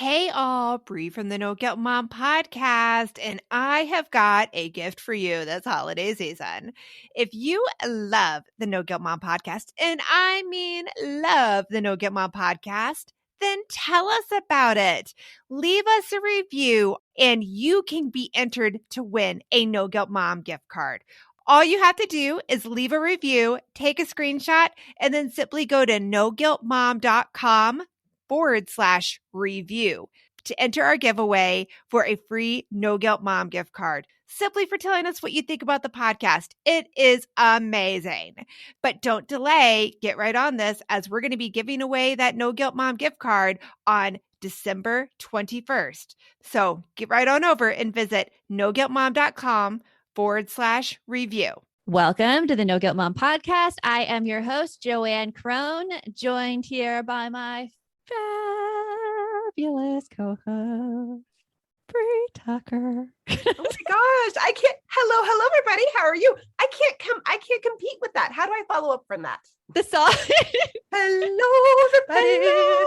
Hey all, Bree from the No Guilt Mom podcast, and I have got a gift for you this holiday season. If you love the No Guilt Mom podcast, and I mean love the No Guilt Mom podcast, then tell us about it. Leave us a review, and you can be entered to win a No Guilt Mom gift card. All you have to do is leave a review, take a screenshot, and then simply go to noguiltmom.com/review to enter our giveaway for a free No Guilt Mom gift card, simply for telling us what you think about the podcast. It is amazing. But don't delay. Get right on this, as we're going to be giving away that No Guilt Mom gift card on December 21st. So get right on over and visit noguiltmom.com/review. Welcome to the No Guilt Mom podcast. I am your host, Joanne Crone, joined here by my fabulous co-host, Bree Tucker. Oh my gosh. Hello, everybody. How are you? I can't compete with that. How do I follow up from that? The song. Hello, everybody. Hello.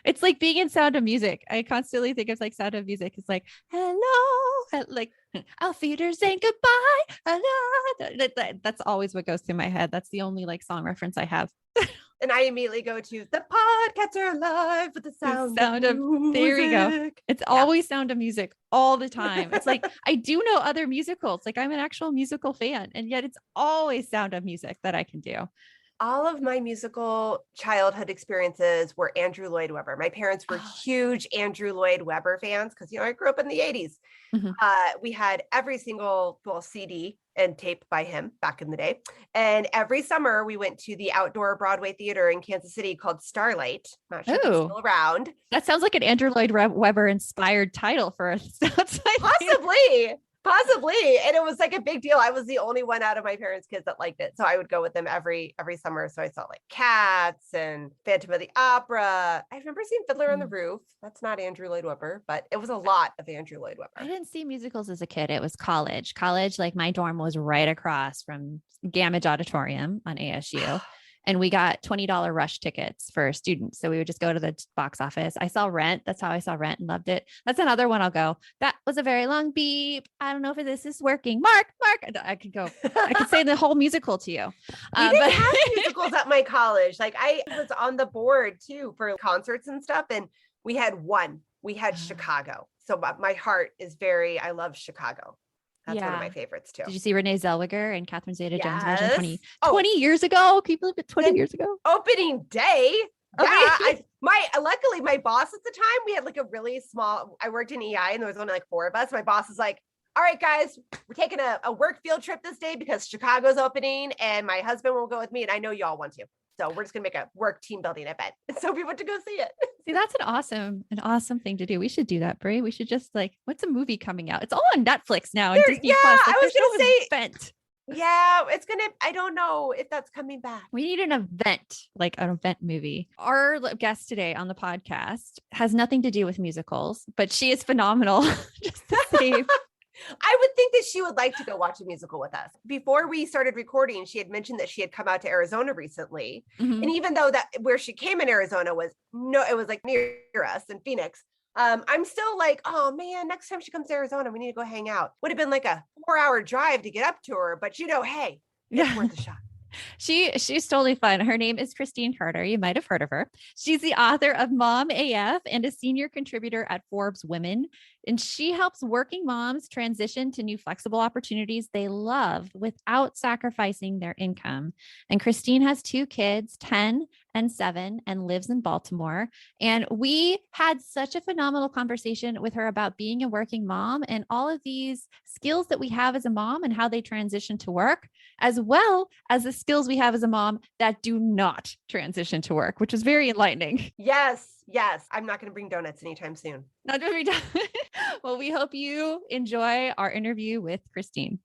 It's like being in Sound of Music. I constantly think of like Sound of Music. It's like, hello, like our feeders saying goodbye. Hello. That's always what goes through my head. That's the only like song reference I have. And I immediately go to the podcasts are alive with the sound of music. There we go. It's always Sound of Music all the time. It's like, I do know other musicals. Like I'm an actual musical fan, and yet it's always Sound of Music that I can do. All of my musical childhood experiences were Andrew Lloyd Webber. My parents were huge Andrew Lloyd Webber fans because, I grew up in the 80s. Mm-hmm. We had every single CD and tape by him back in the day. And every summer we went to the outdoor Broadway theater in Kansas City called Starlight. Not sure if it's still around. That sounds like an Andrew Lloyd Webber inspired title for a Possibly. And it was like a big deal. I was the only one out of my parents' kids that liked it. So I would go with them every summer. So I saw like Cats and Phantom of the Opera. I remember seeing Fiddler on the Roof. That's not Andrew Lloyd Webber, but it was a lot of Andrew Lloyd Webber. I didn't see musicals as a kid. It was college. Like my dorm was right across from Gamage Auditorium on ASU. And we got $20 rush tickets for students. So we would just go to the box office. I saw Rent. That's how I saw Rent and loved it. That's another one I'll go. That was a very long beep. I don't know if this is working. Mark. I could say the whole musical to you. We didn't have musicals at my college. Like I was on the board too for concerts and stuff. And we had one. We had Chicago. So my heart is I love Chicago. That's one of my favorites too. Did you see Renee Zellweger and Catherine Zeta-Jones version 20 years ago? Can you believe it? 20 years ago? Opening day. Yeah. Luckily my boss at the time, we had like a really small, I worked in EI and there was only like 4 of us. My boss is like, all right, guys, we're taking a work field trip this day because Chicago's opening and my husband will go with me. And I know y'all want to. So we're just going to make a work team building event. So we went to go see it. See, that's an awesome thing to do. We should do that, Brie. We should just what's a movie coming out? It's all on Netflix now. And Disney Plus. I was going to say event. Yeah, I don't know if that's coming back. We need an event, like an event movie. Our guest today on the podcast has nothing to do with musicals, but she is phenomenal. Just to say. I would think that she would like to go watch a musical with us. Before we started recording, she had mentioned that she had come out to Arizona recently. Mm-hmm. And even though that where she came in Arizona it was like near us in Phoenix. I'm still like, oh man, next time she comes to Arizona, we need to go hang out. Would have been like a 4-hour drive to get up to her, but hey, it's worth a shot. She's totally fun. Her name is Christine Carter. You might have heard of her. She's the author of Mom AF and a senior contributor at Forbes Women. And she helps working moms transition to new flexible opportunities they love without sacrificing their income. And Christine has 2 kids, 10 and 7, and lives in Baltimore. And we had such a phenomenal conversation with her about being a working mom and all of these skills that we have as a mom and how they transition to work, as well as the skills we have as a mom that do not transition to work, which is very enlightening. Yes. I'm not going to bring donuts anytime soon. Not every time. Well, we hope you enjoy our interview with Christine.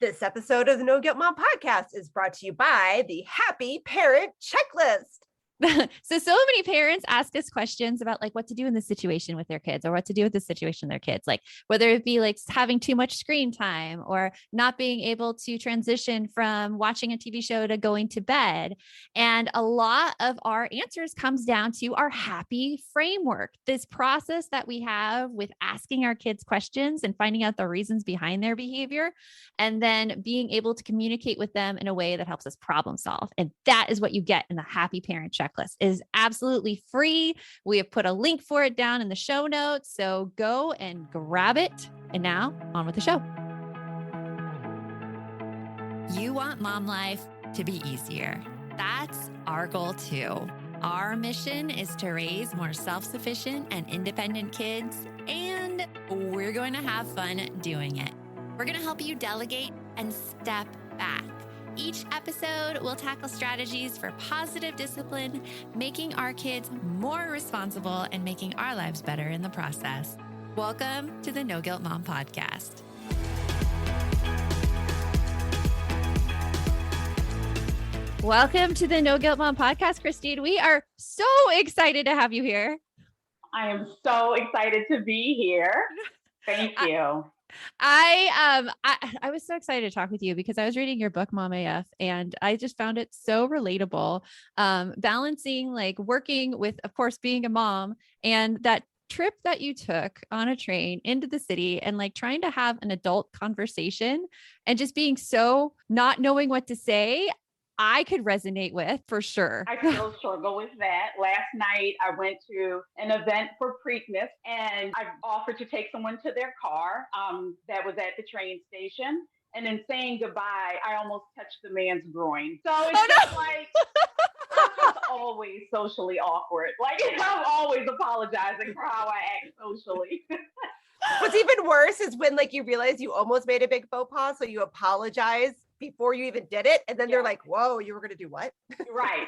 This episode of the No Guilt Mom podcast is brought to you by the Happy Parent Checklist. So many parents ask us questions about like what to do in this situation with their kids or what to do with this situation with their kids, like whether it be like having too much screen time or not being able to transition from watching a TV show to going to bed. And a lot of our answers comes down to our happy framework, this process that we have with asking our kids questions and finding out the reasons behind their behavior, and then being able to communicate with them in a way that helps us problem solve. And that is what you get in the happy parent checklist. It is absolutely free. We have put a link for it down in the show notes. So go and grab it. And now on with the show. You want mom life to be easier. That's our goal too. Our mission is to raise more self-sufficient and independent kids, and we're going to have fun doing it. We're going to help you delegate and step back. Each episode will tackle strategies for positive discipline, making our kids more responsible and making our lives better in the process. Welcome to the No Guilt Mom Podcast. Welcome to the No Guilt Mom Podcast, Christine. We are so excited to have you here. I am so excited to be here. Thank you. I was so excited to talk with you because I was reading your book, Mom AF, and I just found it so relatable. Balancing like working with, of course, being a mom and that trip that you took on a train into the city and like trying to have an adult conversation and just being so not knowing what to say. I could resonate with for sure. I still struggle with that. Last night, I went to an event for Preakness and I offered to take someone to their car that was at the train station. And in saying goodbye, I almost touched the man's groin. So it's like, I'm just always socially awkward. Like I'm always apologizing for how I act socially. What's even worse is when like you realize you almost made a big faux pas, so you apologize before you even did it, and then they're like, "Whoa, you were gonna do what?" Right.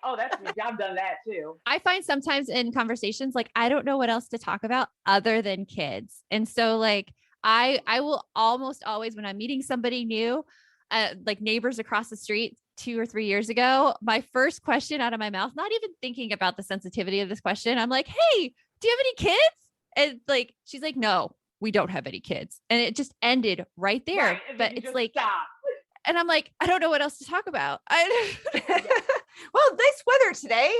Oh, that's me. I've done that too. I find sometimes in conversations, like I don't know what else to talk about other than kids, and so like I will almost always when I'm meeting somebody new, like neighbors across the street 2 or 3 years ago, my first question out of my mouth, not even thinking about the sensitivity of this question, I'm like, "Hey, do you have any kids?" And like she's like, "No, we don't have any kids," and it just ended right there. Right. But it's like stop. And I'm like, I don't know what else to talk about. Well, nice weather today.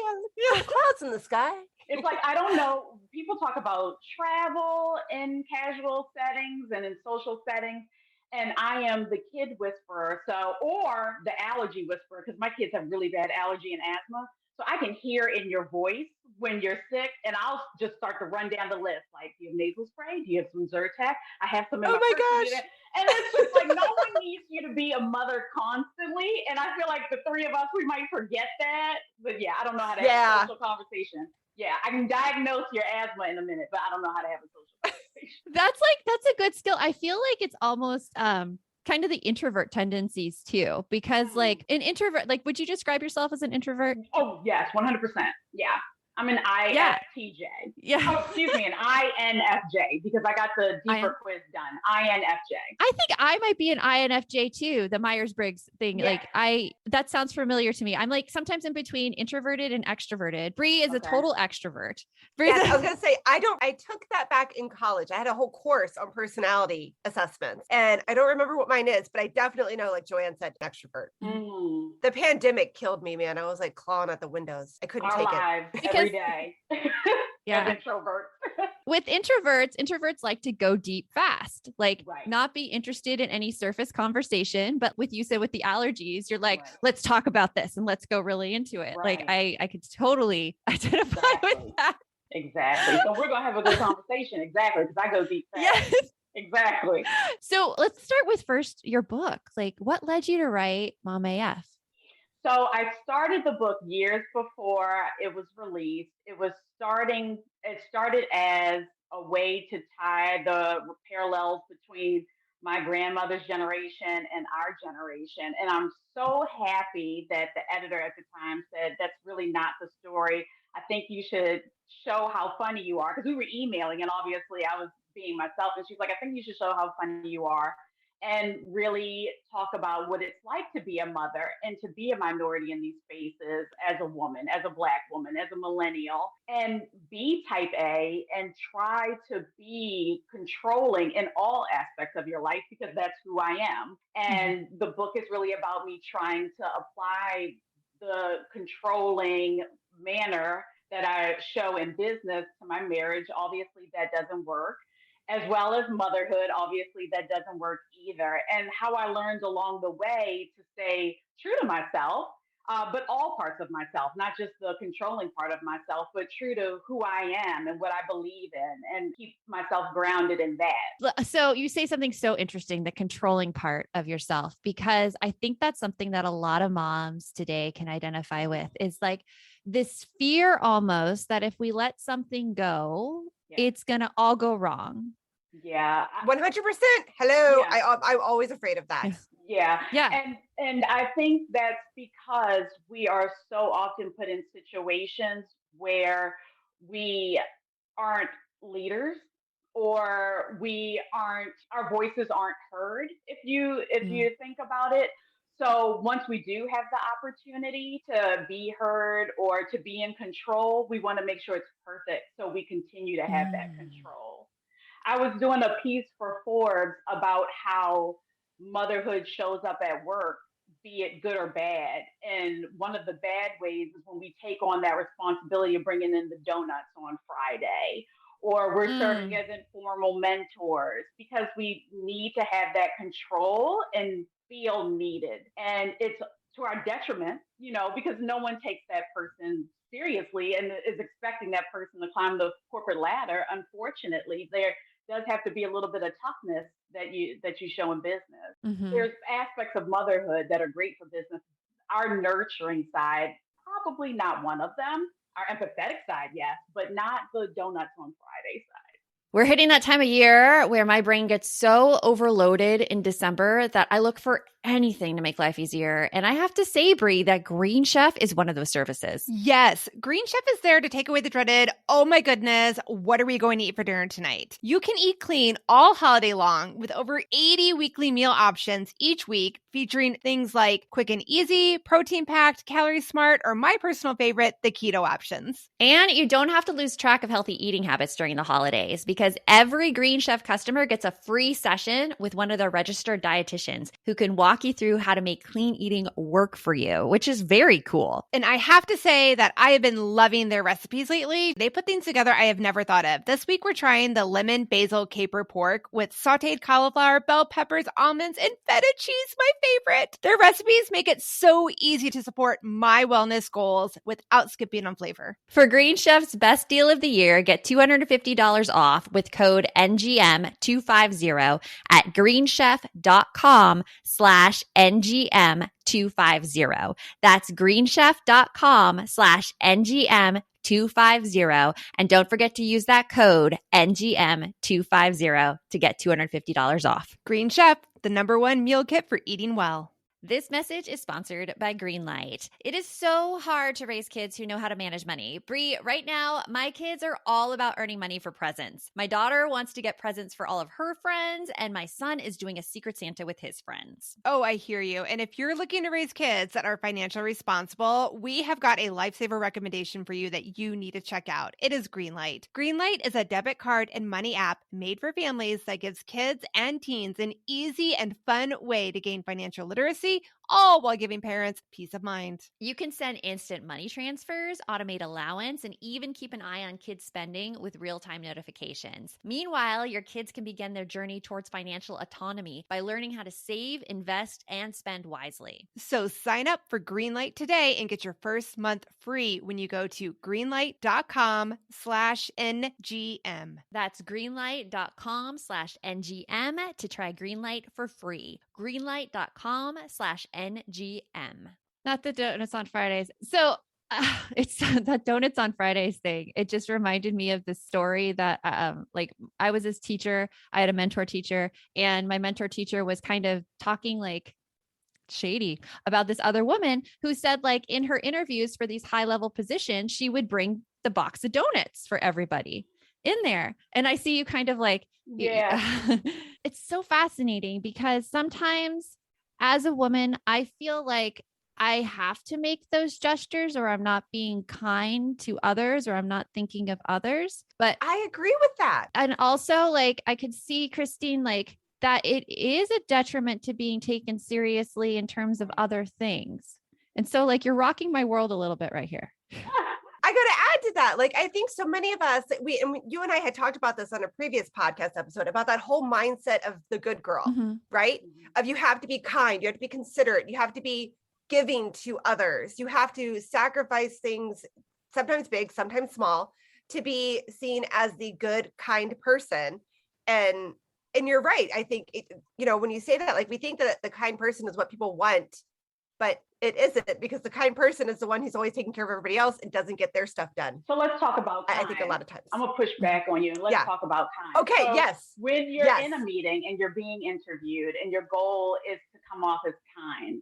Clouds in the sky. It's like, I don't know. People talk about travel in casual settings and in social settings. And I am the kid whisperer. Or the allergy whisperer, because my kids have really bad allergy and asthma. So I can hear in your voice when you're sick, and I'll just start to run down the list. Like, do you have nasal spray? Do you have some Zyrtec? I have some in my purse. Gosh. And it's just like, no one needs you to be a mother constantly. And I feel like the three of us, we might forget that. But yeah, I don't know how to have a social conversation. Yeah, I can diagnose your asthma in a minute, but I don't know how to have a social conversation. That's a good skill. I feel like it's almost kind of the introvert tendencies too, because like an introvert, like would you describe yourself as an introvert? Oh yes, 100%. Yeah. I'm an ISTJ. Yeah. Oh, excuse me, an INFJ, because I got the deeper quiz done. INFJ. I think I might be an INFJ too, the Myers-Briggs thing. Yeah. Like that sounds familiar to me. I'm like sometimes in between introverted and extroverted. Bree is a total extrovert. Yes, I was going to say, I took that back in college. I had a whole course on personality assessments and I don't remember what mine is, but I definitely know, like Joanne said, extrovert. Mm. The pandemic killed me, man. I was like clawing at the windows. I couldn't take it. Every day. Yeah. As introvert. With introverts like to go deep fast, like not be interested in any surface conversation. But with you said with the allergies, you're like, let's talk about this and let's go really into it. Right. Like I could totally identify with that. Exactly. So we're going to have a good conversation. Exactly. Because I go deep fast. Yes. Exactly. So let's start with first your book. Like what led you to write Mom AF? So I started the book years before it was released. It started as a way to tie the parallels between my grandmother's generation and our generation. And I'm so happy that the editor at the time said, that's really not the story. I think you should show how funny you are. Because we were emailing and obviously I was being myself. And she's like, I think you should show how funny you are. and really talk about what it's like to be a mother and to be a minority in these spaces as a woman, as a Black woman, as a millennial, and be type A and try to be controlling in all aspects of your life because that's who I am. And the book is really about me trying to apply the controlling manner that I show in business to my marriage. Obviously, that doesn't work, as well as motherhood. Obviously, that doesn't work either. And how I learned along the way to stay true to myself, but all parts of myself, not just the controlling part of myself, but true to who I am and what I believe in, and keep myself grounded in that. So you say something so interesting, the controlling part of yourself, because I think that's something that a lot of moms today can identify with, is like this fear almost that if we let something go, it's going to all go wrong. Yeah. 100%. Hello. Yeah. I'm always afraid of that. Yeah. Yeah. And I think that's because we are so often put in situations where we aren't leaders, or our voices aren't heard, if you think about it. So once we do have the opportunity to be heard or to be in control, we want to make sure it's perfect so we continue to have that control. I was doing a piece for Forbes about how motherhood shows up at work, be it good or bad. And one of the bad ways is when we take on that responsibility of bringing in the donuts on Friday, or we're serving as informal mentors, because we need to have that control and feel needed. And it's to our detriment, because no one takes that person seriously and is expecting that person to climb the corporate ladder. Unfortunately, there does have to be a little bit of toughness that you show in business. There's aspects of motherhood that are great for business. Our nurturing side, probably not one of them. Our empathetic side, yes, but not the donuts on Friday side. We're hitting that time of year where my brain gets so overloaded in December that I look for anything to make life easier. And I have to say, Brie, that Green Chef is one of those services. Yes, Green Chef is there to take away the dreaded, oh my goodness, what are we going to eat for dinner tonight? You can eat clean all holiday long with over 80 weekly meal options each week, featuring things like quick and easy, protein-packed, calorie-smart, or my personal favorite, the keto options. And you don't have to lose track of healthy eating habits during the holidays, because every Green Chef customer gets a free session with one of their registered dietitians who can walk you through how to make clean eating work for you, which is very cool. And I have to say that I have been loving their recipes lately. They put things together I have never thought of. This week, we're trying the lemon basil caper pork with sauteed cauliflower, bell peppers, almonds, and feta cheese, my favorite. Their recipes make it so easy to support my wellness goals without skipping on flavor. For Green Chef's best deal of the year, get $250 off with code NGM250 at greenchef.com/NGM250. That's greenchef.com/NGM250. And don't forget to use that code NGM250 to get $250 off. Green Chef, the #1 meal kit for eating well. This message is sponsored by Greenlight. It is so hard to raise kids who know how to manage money. Brie, right now, my kids are all about earning money for presents. My daughter wants to get presents for all of her friends, and my son is doing a Secret Santa with his friends. Oh, I hear you. And if you're looking to raise kids that are financially responsible, we have got a lifesaver recommendation for you that you need to check out. It is Greenlight. Greenlight is a debit card and money app made for families that gives kids and teens an easy and fun way to gain financial literacy, all while giving parents peace of mind. You can send instant money transfers, automate allowance, and even keep an eye on kids' spending with real-time notifications. Meanwhile, your kids can begin their journey towards financial autonomy by learning how to save, invest, and spend wisely. So sign up for Greenlight today and get your first month free when you go to greenlight.com/NGM. That's greenlight.com/NGM to try Greenlight for free. Greenlight.com/NGM. Not the donuts on Fridays. So it's that donuts on Fridays thing. It just reminded me of this story that like I was this teacher. I had a mentor teacher, and my mentor teacher was kind of talking like shady about this other woman who said, like, in her interviews for these high level positions, she would bring the box of donuts for everybody. in there. And I see you kind of like, Yeah. it's so fascinating because sometimes as a woman, I feel like I have to make those gestures or I'm not being kind to others or I'm not thinking of others. But I agree with that. and also like I could see Christine like that it is a detriment to being taken seriously in terms of other things. And so like you're rocking my world a little bit right here. I got to add to that. Like, I think so many of us, you and I had talked about this on a previous podcast episode about that whole mindset of the good girl, right? Of you have to be kind, you have to be considerate, you have to be giving to others, you have to sacrifice things, sometimes big, sometimes small, to be seen as the good, kind person. And you're right. I think, when you say that, like, we think that the kind person is what people want, but it isn't, because the kind person is the one who's always taking care of everybody else and doesn't get their stuff done. So let's talk about time. I think a lot of times. I'm going to push back on you. Let's talk about time. Okay, so yes. When you're in a meeting and you're being interviewed and your goal is to come off as kind,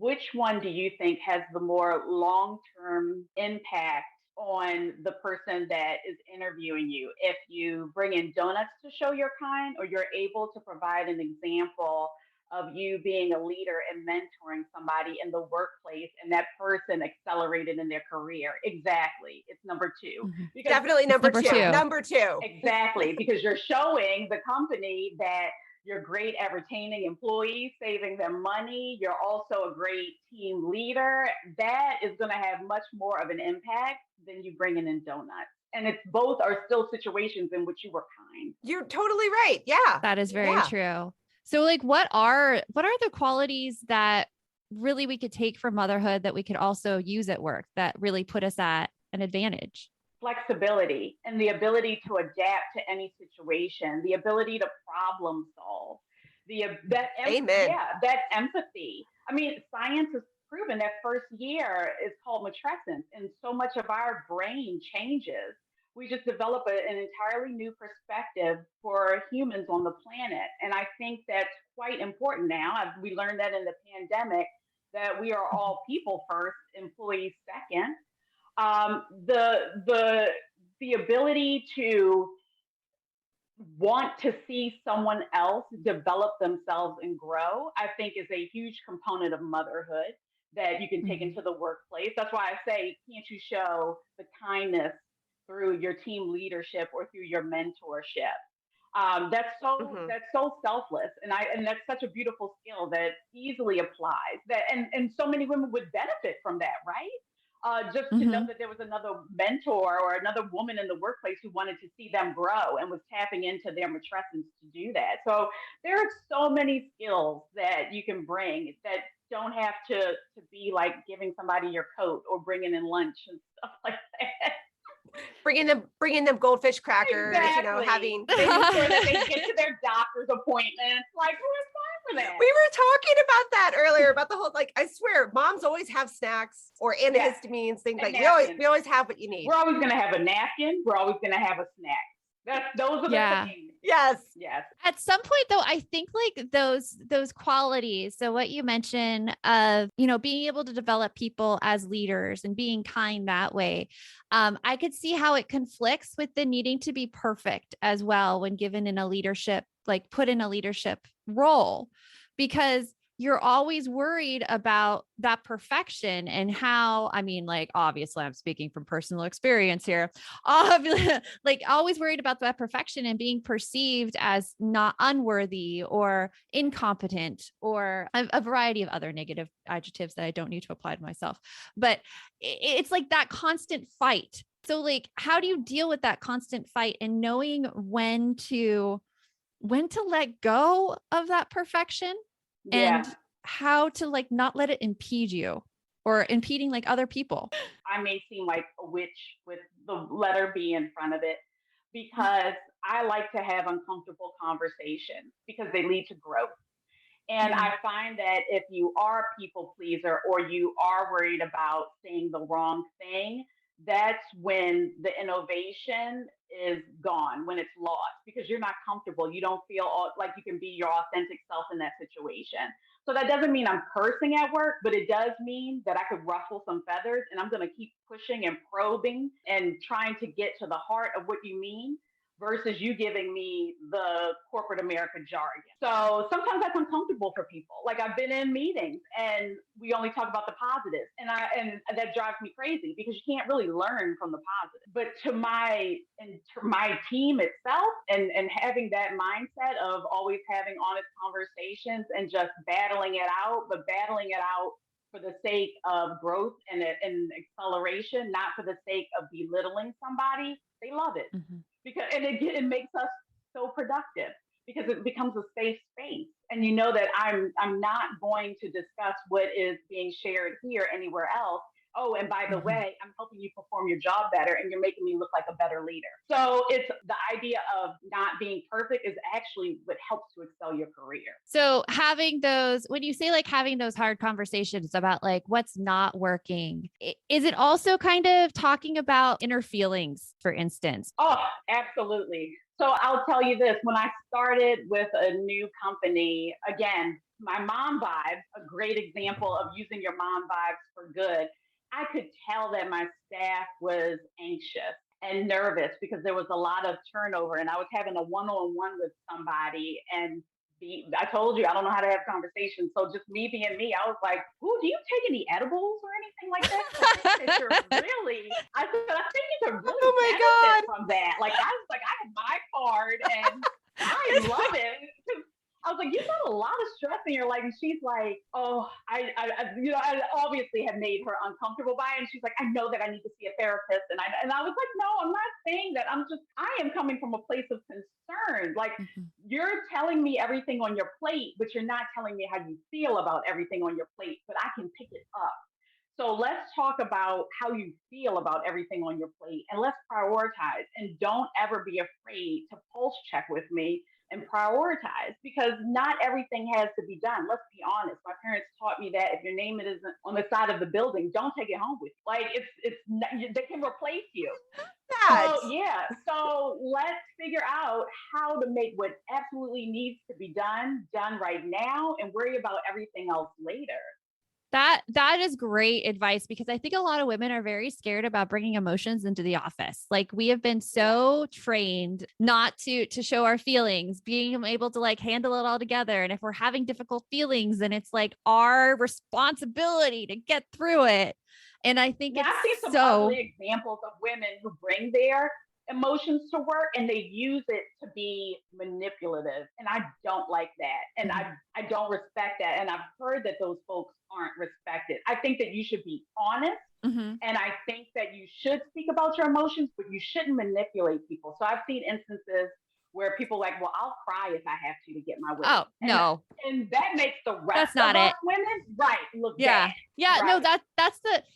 which one do you think has the more long-term impact on the person that is interviewing you? If you bring in donuts to show you're kind, or you're able to provide an example of you being a leader and mentoring somebody in the workplace and that person accelerated in their career. Exactly. It's number two. Definitely number two. Number two. Exactly. Because you're showing the company that you're great at retaining employees, saving them money. You're also a great team leader. That is going to have much more of an impact than you bringing in donuts. And it's both are still situations in which you were kind. You're totally right. Yeah. That is very true. So like, what are the qualities that really we could take from motherhood that we could also use at work that really put us at an advantage? Flexibility and the ability to adapt to any situation, the ability to problem solve, that empathy. I mean, science has proven that first year is called matrescence, and so much of our brain changes. We just develop an entirely new perspective for humans on the planet. And I think that's quite important now. We learned that in the pandemic, that we are all people first, employees second. The ability to want to see someone else develop themselves and grow, I think is a huge component of motherhood that you can take into the workplace. That's why I say, can't you show the kindness through your team leadership or through your mentorship? That's so selfless, and that's such a beautiful skill that easily applies. And so many women would benefit from that, right? Just to know that there was another mentor or another woman in the workplace who wanted to see them grow and was tapping into their matrescence to do that. So there are so many skills that you can bring that don't have to be like giving somebody your coat or bringing in lunch and stuff like that. Bringing them goldfish crackers, having making sure that they get to their doctor's appointments. Like, who is time for that? We were talking about that earlier, about the whole, like, I swear, moms always have snacks or antihistamines, things like we always have what you need. We're always gonna have a napkin, we're always gonna have a snack. Those are the things. Yes. At some point though, I think like those qualities. So what you mentioned of, being able to develop people as leaders and being kind that way. I could see how it conflicts with the needing to be perfect as well when given in a leadership, like put in a leadership role, because you're always worried about that perfection and how, obviously I'm speaking from personal experience here, like always worried about that perfection and being perceived as not unworthy or incompetent or a variety of other negative adjectives that I don't need to apply to myself. But it's like that constant fight. So like, how do you deal with that constant fight and knowing when to let go of that perfection? And how to like not let it impede you or impeding like other people. I may seem like a witch with the letter B in front of it because I like to have uncomfortable conversations because they lead to growth. And I find that if you are a people pleaser or you are worried about saying the wrong thing, that's when the innovation is gone, when it's lost, because you're not comfortable. You don't feel like you can be your authentic self in that situation. So that doesn't mean I'm cursing at work, but it does mean that I could ruffle some feathers, and I'm going to keep pushing and probing and trying to get to the heart of what you mean versus you giving me the corporate America jargon. So sometimes that's uncomfortable for people. Like, I've been in meetings and we only talk about the positives, and that drives me crazy because you can't really learn from the positives. But to my team itself, and having that mindset of always having honest conversations and just battling it out, but battling it out for the sake of growth and acceleration, not for the sake of belittling somebody, they love it. Mm-hmm. Because it makes us so productive because it becomes a safe space, and you know that I'm not going to discuss what is being shared here anywhere else. Oh, and by the way, I'm helping you perform your job better, and you're making me look like a better leader. So it's the idea of not being perfect is actually what helps to excel your career. So having those, when you say like having those hard conversations about like what's not working, is it also kind of talking about inner feelings, for instance? Oh, absolutely. So I'll tell you this, when I started with a new company, again, my mom vibes, a great example of using your mom vibes for good. I could tell that my staff was anxious and nervous because there was a lot of turnover, and I was having a one-on-one with somebody, and I told you I don't know how to have conversations. So just me being me, I was like, "Ooh, do you take any edibles or anything like that?" I said, I think you could really benefit from that. Like, I was like, I have my card and I love it. I was like, "You got a lot of stress in your life." And she's like, "Oh, I obviously have made her uncomfortable by it." And she's like, "I know that I need to see a therapist." And I was like, "No, I'm not saying that. I am coming from a place of concern. Like, you're telling me everything on your plate, but you're not telling me how you feel about everything on your plate, but I can pick it up. So let's talk about how you feel about everything on your plate, and let's prioritize, and don't ever be afraid to pulse check with me and prioritize, because not everything has to be done. Let's be honest. My parents taught me that if your name isn't on the side of the building, don't take it home with you. Like, they can replace you. So let's figure out how to make what absolutely needs to be done right now, and worry about everything else later. That is great advice, because I think a lot of women are very scared about bringing emotions into the office. Like, we have been so trained not to show our feelings, being able to like handle it all together. And if we're having difficult feelings, then it's like our responsibility to get through it. And I think I've seen some ugly examples of women who bring their emotions to work and they use it to be manipulative. And I don't like that. And I don't respect that. And I've heard that those folks aren't respected. I think that you should be honest. And I think that you should speak about your emotions, but you shouldn't manipulate people. So I've seen instances where people like, well, I'll cry if I have to get my way. Oh, no. And that makes the rest of us women, right, look bad. Yeah, right. No,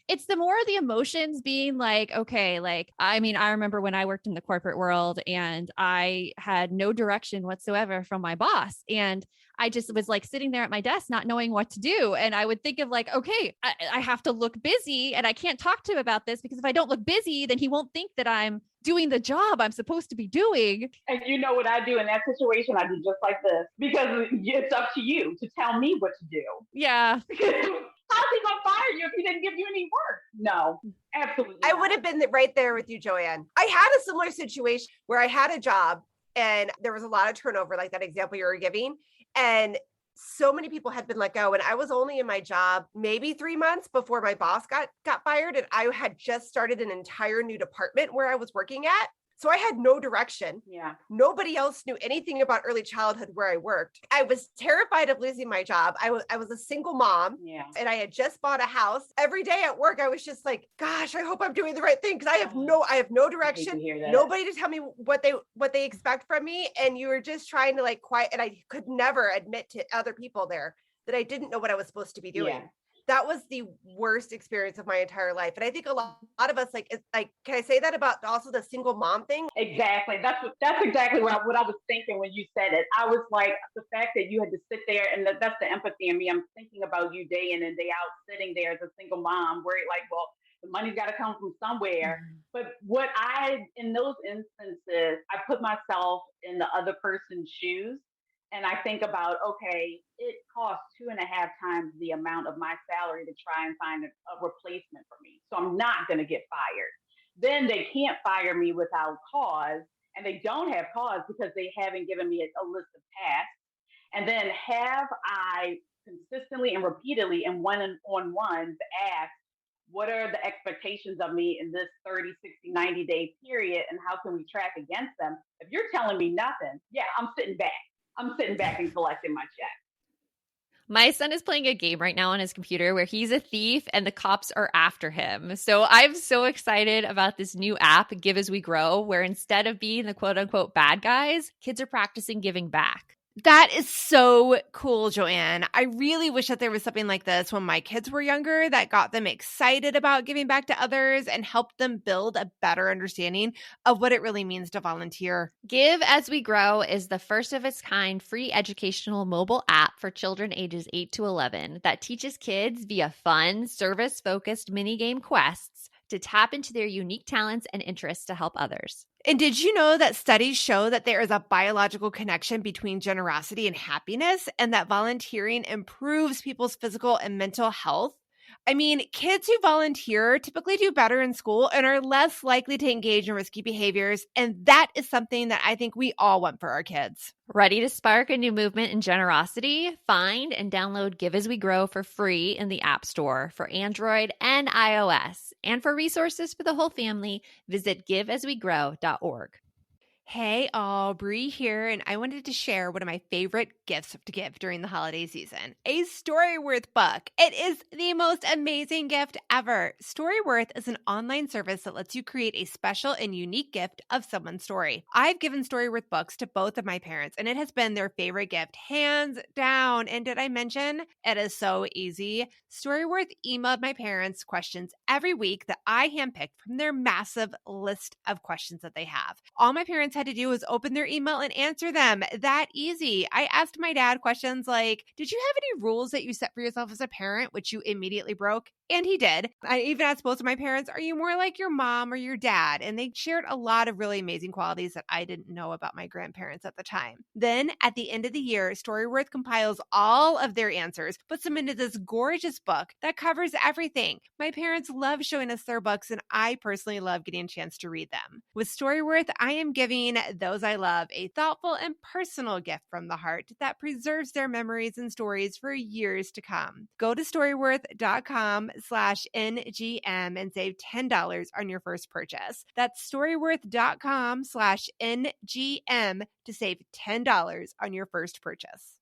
it's the more the emotions being like, okay, like, I mean, I remember when I worked in the corporate world and I had no direction whatsoever from my boss. And I just was like sitting there at my desk, not knowing what to do. And I would think of like, okay, I have to look busy and I can't talk to him about this, because if I don't look busy, then he won't think that I'm doing the job I'm supposed to be doing. And you know what I do in that situation? I do just like this, because it's up to you to tell me what to do. Yeah. How's he gonna fire you if he didn't give you any work? No, absolutely not. I would have been right there with you, Joanne. I had a similar situation where I had a job and there was a lot of turnover, like that example you were giving. And so many people had been let go. And I was only in my job maybe 3 months before my boss got fired. And I had just started an entire new department where I was working at. So I had no direction. Yeah. Nobody else knew anything about early childhood where I worked. I was terrified of losing my job. I was a single mom. Yeah. And I had just bought a house. Every day at work, I was just like, gosh, I hope I'm doing the right thing. Because I have no direction. Nobody to tell me what they expect from me. And you were just trying to like quiet. And I could never admit to other people there that I didn't know what I was supposed to be doing. Yeah. That was the worst experience of my entire life. And I think a lot of us, like, can I say that about also the single mom thing? Exactly. That's exactly what I was thinking when you said it. I was like, the fact that you had to sit there, and that's the empathy in me. I'm thinking about you day in and day out, sitting there as a single mom, where like, well, The money's got to come from somewhere. Mhm. But in those instances, I put myself in the other person's shoes. And I think about, okay, it costs 2.5 times the amount of my salary to try and find a replacement for me. So I'm not going to get fired. Then they can't fire me without cause. And they don't have cause because they haven't given me a list of tasks. And then have I consistently and repeatedly in one-on-ones asked, what are the expectations of me in this 30, 60, 90-day period, and how can we track against them? If you're telling me nothing, yeah, I'm sitting back. I'm sitting back and collecting my check. My son is playing a game right now on his computer where he's a thief and the cops are after him. So I'm so excited about this new app, Give As We Grow, where instead of being the quote unquote bad guys, kids are practicing giving back. That is so cool, Joanne. I really wish that there was something like this when my kids were younger that got them excited about giving back to others and helped them build a better understanding of what it really means to volunteer. Give As We Grow is the first of its kind free educational mobile app for children ages 8 to 11 that teaches kids via fun, service-focused mini-game quests to tap into their unique talents and interests to help others. And did you know that studies show that there is a biological connection between generosity and happiness, and that volunteering improves people's physical and mental health? I mean, kids who volunteer typically do better in school and are less likely to engage in risky behaviors. And that is something that I think we all want for our kids. Ready to spark a new movement in generosity? Find and download Give As We Grow for free in the App Store for Android and iOS. And for resources for the whole family, visit giveaswegrow.org. Hey, Aubrey here, and I wanted to share one of my favorite gifts to give during the holiday season, a Storyworth book. It is the most amazing gift ever. Storyworth is an online service that lets you create a special and unique gift of someone's story. I've given Storyworth books to both of my parents, and it has been their favorite gift, hands down. And did I mention it is so easy? Storyworth emailed my parents questions every week that I handpicked from their massive list of questions that they have. All my parents had to do was open their email and answer them. That easy. I asked my dad questions like, did you have any rules that you set for yourself as a parent, which you immediately broke? And he did. I even asked both of my parents, are you more like your mom or your dad? And they shared a lot of really amazing qualities that I didn't know about my grandparents at the time. Then at the end of the year, Storyworth compiles all of their answers, puts them into this gorgeous book that covers everything. My parents love showing us their books, and I personally love getting a chance to read them. With Storyworth, I am giving those I love a thoughtful and personal gift from the heart that preserves their memories and stories for years to come. Go to storyworth.com/NGM and save $10 on your first purchase. That's storyworth.com/NGM to save $10 on your first purchase.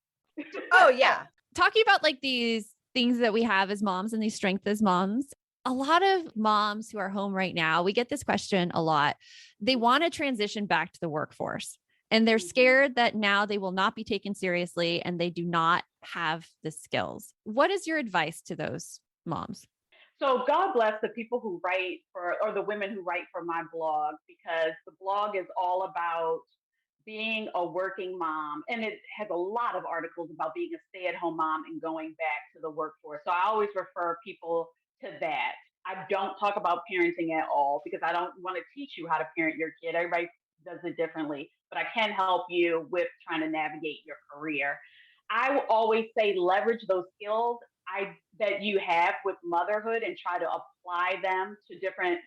Oh, yeah. Talking about like these things that we have as moms and these strengths as moms, a lot of moms who are home right now, we get this question a lot. They want to transition back to the workforce and they're scared that now they will not be taken seriously and they do not have the skills. What is your advice to those moms? So God bless the people who write or the women who write for my blog, because the blog is all about being a working mom. And it has a lot of articles about being a stay-at-home mom and going back to the workforce. So I always refer people to that. I don't talk about parenting at all because I don't want to teach you how to parent your kid. Everybody does it differently, but I can help you with trying to navigate your career. I will always say leverage those skills that you have with motherhood and try to apply them to different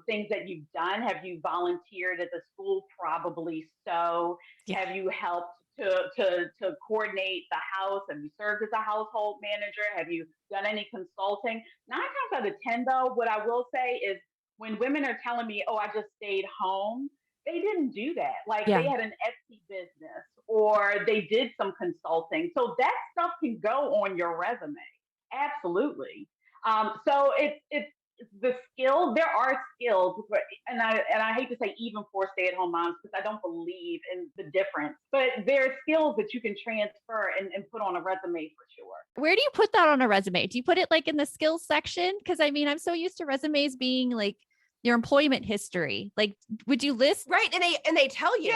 things that you've done. Have you volunteered at the school? Probably so. Yeah. Have you helped to coordinate the house? Have you served as a household manager? Have you done any consulting? 9 times out of 10, though, what I will say is when women are telling me, oh, I just stayed home, they didn't do that. Like they had an Etsy business or they did some consulting. So that stuff can go on your resume. Absolutely. So it's the skill. There are skills, and I hate to say even for stay-at-home moms because I don't believe in the difference. But there are skills that you can transfer and put on a resume for sure. Where do you put that on a resume? Do you put it like in the skills section? Because I mean, I'm so used to resumes being like your employment history. Like, would you list? Right. And they tell you.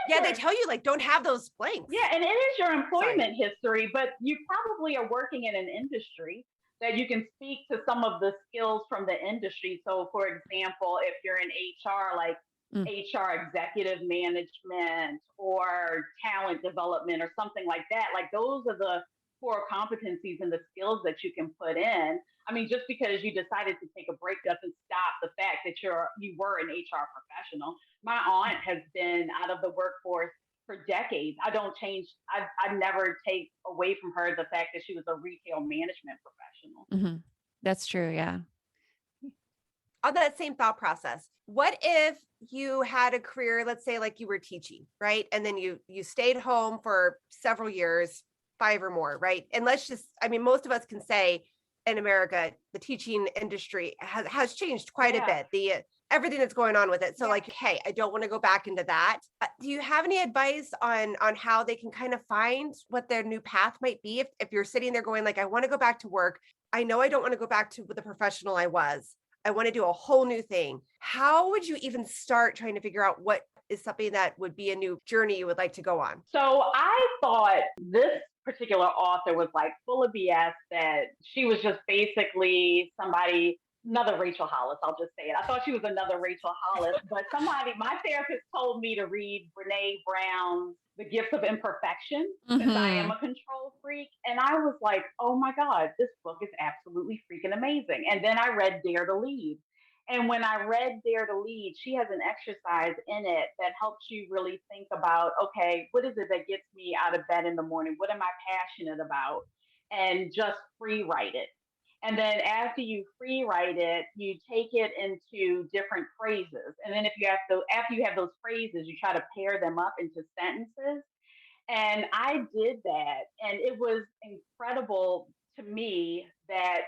Yeah, they tell you like don't have those blanks. Yeah, and it is your employment history, but you probably are working in an industry. that you can speak to some of the skills from the industry. So, for example, if you're in HR, like HR executive management or talent development or something like that, like those are the core competencies and the skills that you can put in. I mean, just because you decided to take a break doesn't stop the fact that you were an HR professional. My aunt has been out of the workforce for decades. I don't change. I never take away from her the fact that she was a retail management professional. Mm-hmm. That's true. Yeah. On that same thought process, what if you had a career, let's say like you were teaching, right? And then you stayed home for several years, 5 or more, right? And let's just, I mean, most of us can say in America, the teaching industry has changed quite a bit. Everything that's going on with it. So like, hey, I don't want to go back into that. Do you have any advice on how they can kind of find what their new path might be? If you're sitting there going like, I want to go back to work. I know I don't want to go back to the professional I was. I want to do a whole new thing. How would you even start trying to figure out what is something that would be a new journey you would like to go on? So I thought this particular author was like full of BS, that she was just basically another Rachel Hollis. I'll just say it. I thought she was another Rachel Hollis, but my therapist told me to read Brene Brown's The Gifts of Imperfection, since I am a control freak. And I was like, oh my God, this book is absolutely freaking amazing. And then I read Dare to Lead. And when I read Dare to Lead, she has an exercise in it that helps you really think about, okay, what is it that gets me out of bed in the morning? What am I passionate about? And just free write it. And then after you free write it, you take it into different phrases. And then after you have those phrases, you try to pair them up into sentences. And I did that. And it was incredible to me that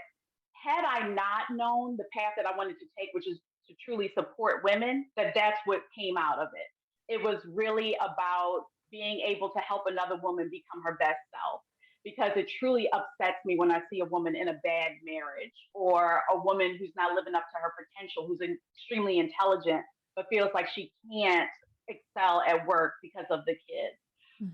had I not known the path that I wanted to take, which is to truly support women, that's what came out of it. It was really about being able to help another woman become her best self, because it truly upsets me when I see a woman in a bad marriage, or a woman who's not living up to her potential, who's extremely intelligent, but feels like she can't excel at work because of the kids.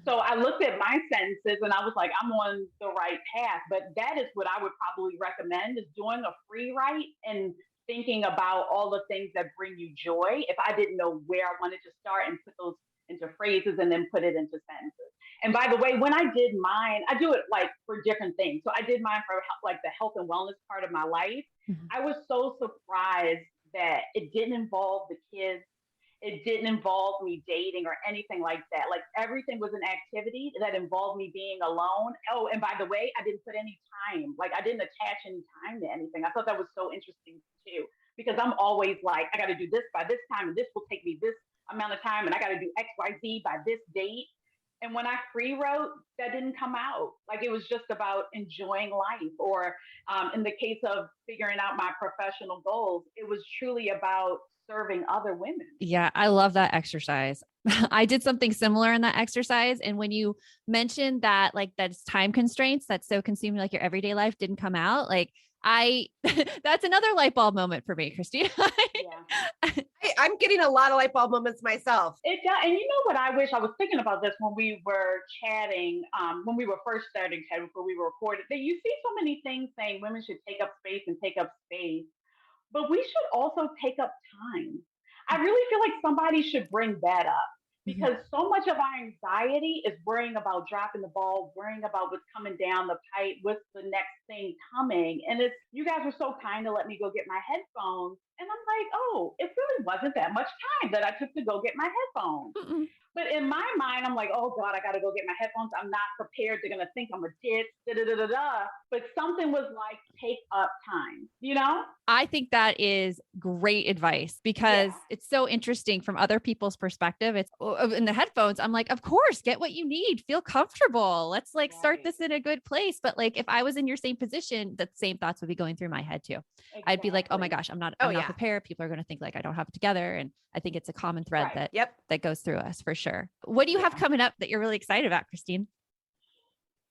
So I looked at my sentences and I was like, I'm on the right path. But that is what I would probably recommend, is doing a free write and thinking about all the things that bring you joy. If I didn't know where I wanted to start, and put those into phrases and then put it into sentences. And by the way, when I did mine, I do it like for different things. So I did mine for like the health and wellness part of my life. I was so surprised that it didn't involve the kids. It didn't involve me dating or anything like that. Like everything was an activity that involved me being alone. Oh, and by the way, I didn't put any time. Like I didn't attach any time to anything. I thought that was so interesting too, because I'm always like, I got to do this by this time, and this will take me this amount of time, and I got to do X, Y, Z by this date. And when I free wrote, that didn't come out. Like it was just about enjoying life. Or in the case of figuring out my professional goals, it was truly about serving other women. Yeah, I love that exercise. I did something similar in that exercise. And when you mentioned that, like that's time constraints, that's so consuming, like your everyday life didn't come out. Like that's another light bulb moment for me, Christine. Yeah. I'm getting a lot of light bulb moments myself. It does. And you know what I wish? I was thinking about this when we were chatting, when we were first starting chatting before we were recorded, that you see so many things saying women should take up space and take up space, but we should also take up time. I really feel like somebody should bring that up, because so much of our anxiety is worrying about dropping the ball, worrying about what's coming down the pipe, what's the next thing coming. And you guys were so kind to let me go get my headphones. And I'm like, oh, it really wasn't that much time that I took to go get my headphones. But in my mind, I'm like, oh God, I got to go get my headphones. I'm not prepared. They're going to think I'm a ditz, But something was like, take up time, you know? I think that is great advice, because it's so interesting from other people's perspective. It's in the headphones. I'm like, of course, get what you need, feel comfortable. Let's like start this in a good place. But like, if I was in your same position, the same thoughts would be going through my head too. Exactly. I'd be like, oh my gosh, I'm not prepared. People are going to think like I don't have it together. And I think it's a common thread that goes through us for sure. What do you have coming up that you're really excited about, Christine?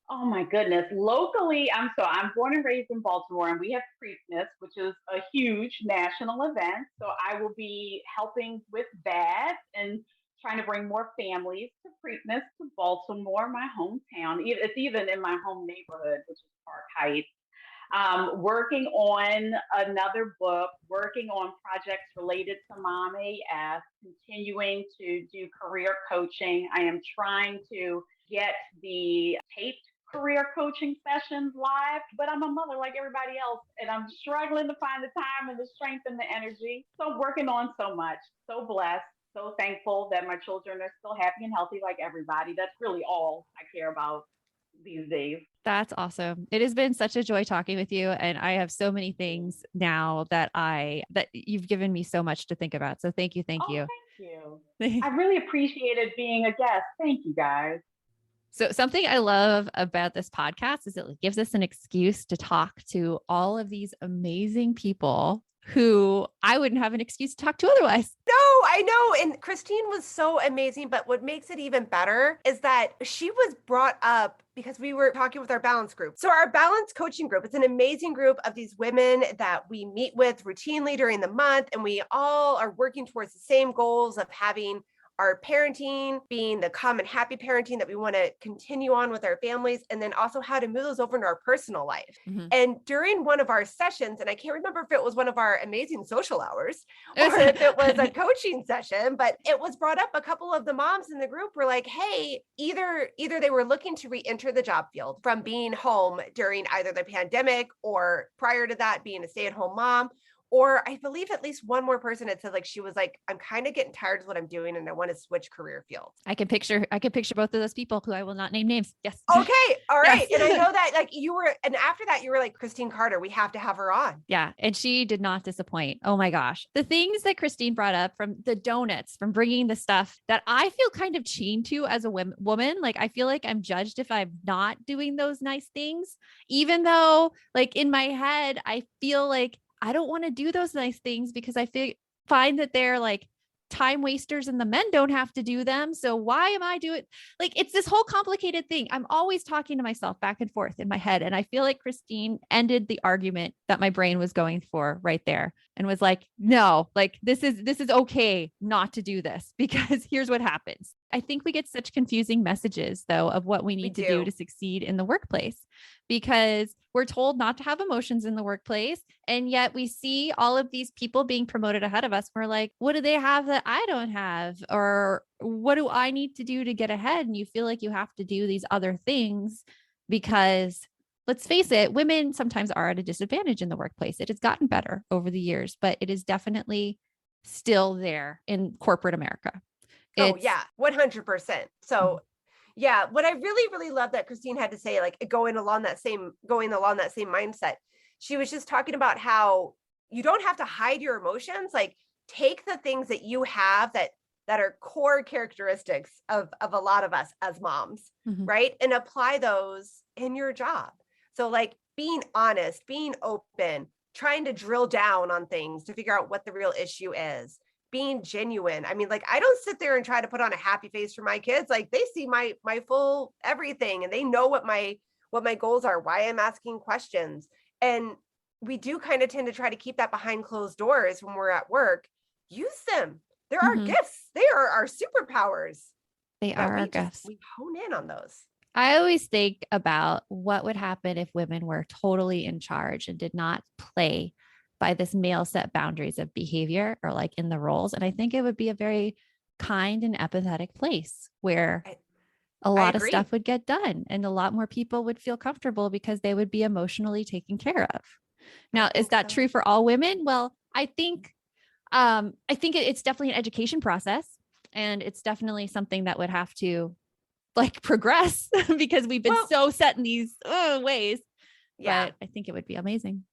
Oh my goodness. Locally, I'm born and raised in Baltimore, and we have Preakness, which is a huge national event. So I will be helping with that and trying to bring more families to Preakness, to Baltimore, my hometown. It's even in my home neighborhood, which is Park Heights. Working on another book, working on projects related to Mom AF, continuing to do career coaching. I am trying to get the taped career coaching sessions live, but I'm a mother like everybody else, and I'm struggling to find the time and the strength and the energy. So working on so much, so blessed, so thankful that my children are still happy and healthy like everybody. That's really all I care about these days. That's awesome. It has been such a joy talking with you. And I have so many things now that you've given me so much to think about. So thank you. Thank you. Thank you. I really appreciated being a guest. Thank you guys. So something I love about this podcast is it gives us an excuse to talk to all of these amazing people who I wouldn't have an excuse to talk to otherwise. No, I know. And Christine was so amazing. But what makes it even better is that she was brought up because we were talking with our balance group. So our balance coaching group, it's an amazing group of these women that we meet with routinely during the month. And we all are working towards the same goals of having our parenting being the common happy parenting that we want to continue on with our families, and then also how to move those over into our personal life. Mm-hmm. And during one of our sessions, and I can't remember if it was one of our amazing social hours or if it was a coaching session, but it was brought up. A couple of the moms in the group were like, hey, either they were looking to re-enter the job field from being home during either the pandemic or prior to that being a stay-at-home mom. Or I believe at least one more person had said, like, she was like, I'm kind of getting tired of what I'm doing and I want to switch career fields. I can picture both of those people who I will not name names. Yes. Okay. All right. Yes. And I know that like and after that you were like, Christine Carter, we have to have her on. Yeah. And she did not disappoint. Oh my gosh. The things that Christine brought up, from the donuts, from bringing the stuff that I feel kind of chained to as a woman. Like, I feel like I'm judged if I'm not doing those nice things, even though like in my head, I feel like I don't want to do those nice things because I find that they're like time wasters and the men don't have to do them. So why am I doing, like, it's this whole complicated thing. I'm always talking to myself back and forth in my head. And I feel like Christine ended the argument that my brain was going for right there and was like, no, like this is okay not to do this because here's what happens. I think we get such confusing messages though of what we need to do to succeed in the workplace, because we're told not to have emotions in the workplace. And yet we see all of these people being promoted ahead of us. We're like, what do they have that I don't have? Or what do I need to do to get ahead? And you feel like you have to do these other things because, let's face it, women sometimes are at a disadvantage in the workplace. It has gotten better over the years, but it is definitely still there in corporate America. Oh yeah, 100%. So yeah, what I really, really love that Christine had to say, like going along that same mindset, she was just talking about how you don't have to hide your emotions. Like, take the things that you have that are core characteristics of a lot of us as moms, right? And apply those in your job. So like being honest, being open, trying to drill down on things to figure out what the real issue is. Being genuine. I mean, like, I don't sit there and try to put on a happy face for my kids. Like, they see my full everything and they know what my goals are, why I'm asking questions. And we do kind of tend to try to keep that behind closed doors when we're at work. Use them. There are gifts. They are our superpowers. They are our gifts. We hone in on those. I always think about what would happen if women were totally in charge and did not play by this male set boundaries of behavior or like in the roles. And I think it would be a very kind and empathetic place where a lot of stuff would get done and a lot more people would feel comfortable because they would be emotionally taken care of. Now, is that true for all women? Well, I think it's definitely an education process, and it's definitely something that would have to like progress because we've been so set in these ways. Yeah. But I think it would be amazing.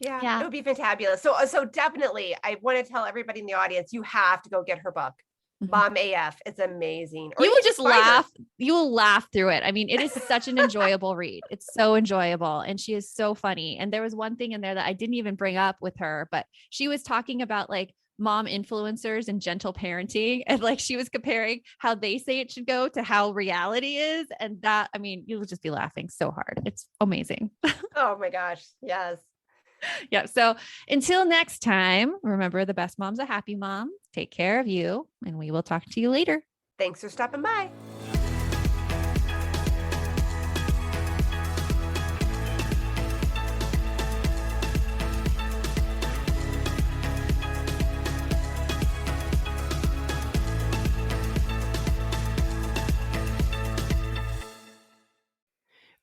Yeah, it would be fantabulous. So definitely, I want to tell everybody in the audience, you have to go get her book, Mom AF. It's amazing. Or you will just laugh. You will laugh through it. I mean, it is such an enjoyable read. It's so enjoyable. And she is so funny. And there was one thing in there that I didn't even bring up with her, but she was talking about like mom influencers and gentle parenting. And like, she was comparing how they say it should go to how reality is. And that, I mean, you'll just be laughing so hard. It's amazing. Oh my gosh. Yes. Yeah. So until next time, remember, the best mom's a happy mom. Take care of you, and we will talk to you later. Thanks for stopping by.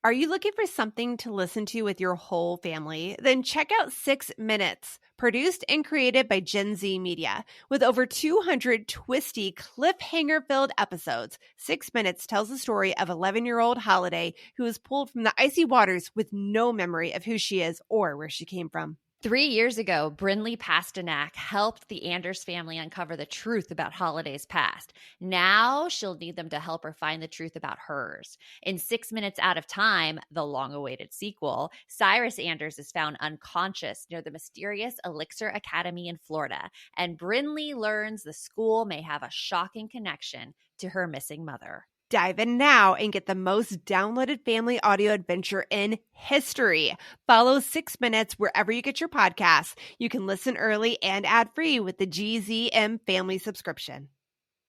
Are you looking for something to listen to with your whole family? Then check out 6 Minutes, produced and created by Gen Z Media. With over 200 twisty, cliffhanger-filled episodes, 6 Minutes tells the story of 11-year-old Holiday who is pulled from the icy waters with no memory of who she is or where she came from. 3 years ago, Brinley Pasternak helped the Anders family uncover the truth about Holiday's past. Now she'll need them to help her find the truth about hers. In 6 Minutes Out of Time, the long-awaited sequel, Cyrus Anders is found unconscious near the mysterious Elixir Academy in Florida, and Brinley learns the school may have a shocking connection to her missing mother. Dive in now and get the most downloaded family audio adventure in history. Follow 6 Minutes wherever you get your podcasts. You can listen early and ad-free with the GZM family subscription.